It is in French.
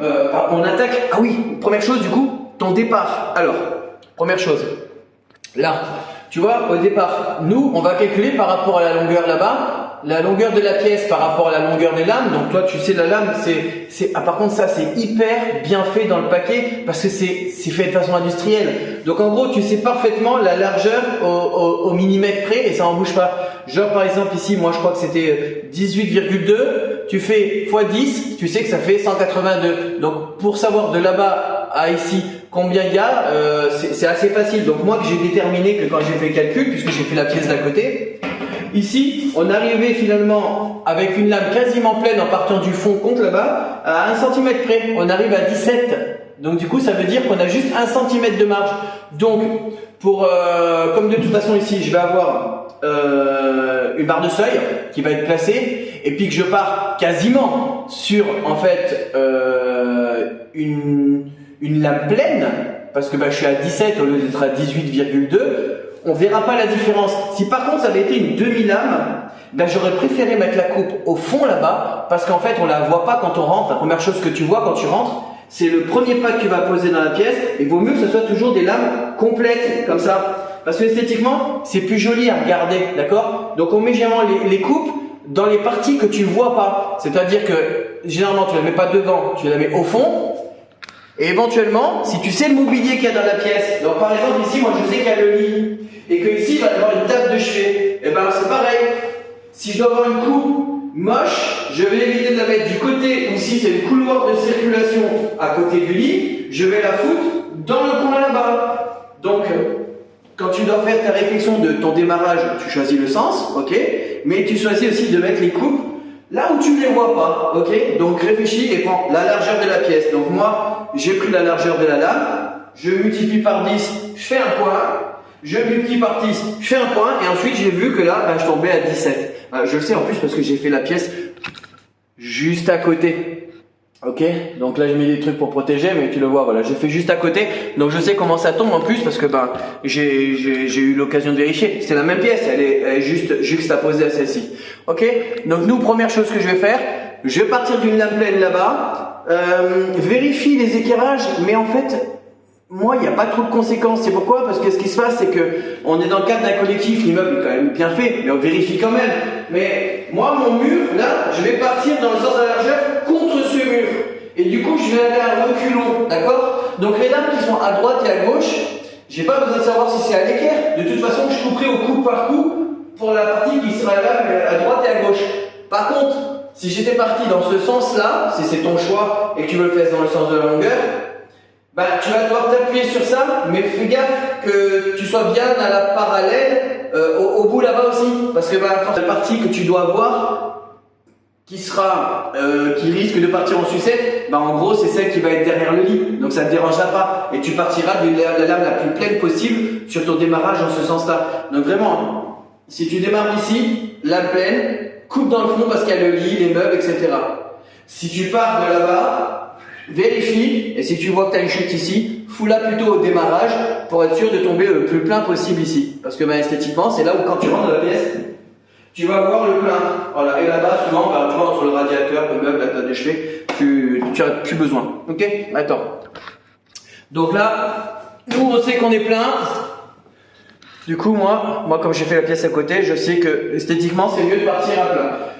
On attaque. Ah oui, première chose du coup, ton départ. Alors, première chose, là, tu vois, au départ, nous, on va calculer par rapport à la longueur là-bas, la longueur de la pièce par rapport à la longueur des lames. Donc toi, tu sais, la lame, par contre, ça, c'est hyper bien fait dans le paquet parce que c'est fait de façon industrielle. Donc en gros, tu sais parfaitement la largeur au millimètre près et ça en bouge pas. Genre par exemple ici, moi je crois que c'était 18,2. Tu fais x 10, tu sais que ça fait 182. Donc pour savoir de là-bas à ici combien il y a, c'est assez facile. Donc moi j'ai déterminé que quand j'ai fait le calcul, puisque j'ai fait la pièce d'à côté, ici on arrivait finalement avec une lame quasiment pleine en partant du fond contre là-bas à 1 cm près. On arrive à 17. Donc du coup ça veut dire qu'on a juste 1 cm de marge. Donc comme de toute façon ici je vais avoir une barre de seuil qui va être placée et puis que je pars quasiment sur en fait une lame pleine parce que je suis à 17 au lieu d'être à 18,2, on verra pas la différence. Si par contre ça avait été une demi-lame, j'aurais préféré mettre la coupe au fond là-bas parce qu'en fait on la voit pas quand on rentre. La première chose que tu vois quand tu rentres, c'est le premier pas que tu vas poser dans la pièce et il vaut mieux que ce soit toujours des lames complètes comme ça. Parce que esthétiquement, c'est plus joli à regarder, d'accord? Donc on met généralement les coupes dans les parties que tu vois pas. C'est-à-dire que généralement tu la mets pas devant, tu la mets au fond. Et éventuellement, si tu sais le mobilier qu'il y a dans la pièce, donc par exemple ici, moi je sais qu'il y a le lit et que ici il va y avoir une table de chevet. Et c'est pareil. Si je dois avoir une coupe moche, je vais éviter de la mettre du côté où ici c'est le couloir de circulation à côté du lit. Je vais la foutre dans le coin là-bas. Donc quand tu dois faire ta réflexion de ton démarrage, tu choisis le sens, ok, mais tu choisis aussi de mettre les coupes là où tu ne les vois pas, ok. Donc réfléchis et prends la largeur de la pièce. Donc moi, j'ai pris la largeur de la lame, je multiplie par 10, je fais un point, je multiplie par 10, je fais un point, et ensuite j'ai vu que là, je tombais à 17. Je le sais en plus parce que j'ai fait la pièce juste à côté. Ok, donc là je mets des trucs pour protéger, mais tu le vois, voilà, j'ai fait juste à côté, donc je sais comment ça tombe en plus parce que j'ai eu l'occasion de vérifier. C'est la même pièce, elle est juste juxtaposée à celle-ci. Ok, donc nous, première chose que je vais faire, je vais partir d'une lame pleine là-bas, vérifie les éclairages, mais en fait, moi, il n'y a pas trop de conséquences. C'est pourquoi? Parce que ce qui se passe, c'est que on est dans le cadre d'un collectif, l'immeuble est quand même bien fait, mais on vérifie quand même. Mais moi, mon mur, là, je vais partir dans le sens de la largeur contre ce mur. Et du coup, je vais aller à reculons, d'accord? Donc les lames qui sont à droite et à gauche, j'ai pas besoin de savoir si c'est à l'équerre. De toute façon, je couperai au coup par coup pour la partie qui sera là à droite et à gauche. Par contre, si j'étais parti dans ce sens-là, si c'est ton choix et que tu veux le faire dans le sens de la longueur, tu vas devoir t'appuyer sur ça, mais fais gaffe que tu sois bien à la parallèle au bout là-bas aussi. Parce que la partie que tu dois avoir, qui risque de partir en sucette, en gros c'est celle qui va être derrière le lit. Donc ça ne te dérangera pas. Et tu partiras de la lame la plus pleine possible sur ton démarrage dans ce sens-là. Donc vraiment, si tu démarres ici, lame pleine, coupe dans le fond parce qu'il y a le lit, les meubles, etc. Si tu pars de là-bas, vérifie, et si tu vois que tu as une chute ici, fous-la plutôt au démarrage pour être sûr de tomber le plus plein possible ici. Parce que esthétiquement, c'est là où quand tu rentres dans la pièce, tu vas voir le plein. Voilà. Et là-bas, souvent, tu vois, entre le radiateur, le meuble, la table de chevet, tu n'as plus besoin. Ok? Attends. Donc là, nous, on sait qu'on est plein. Du coup, moi, comme j'ai fait la pièce à côté, je sais que esthétiquement, c'est mieux de partir à plein.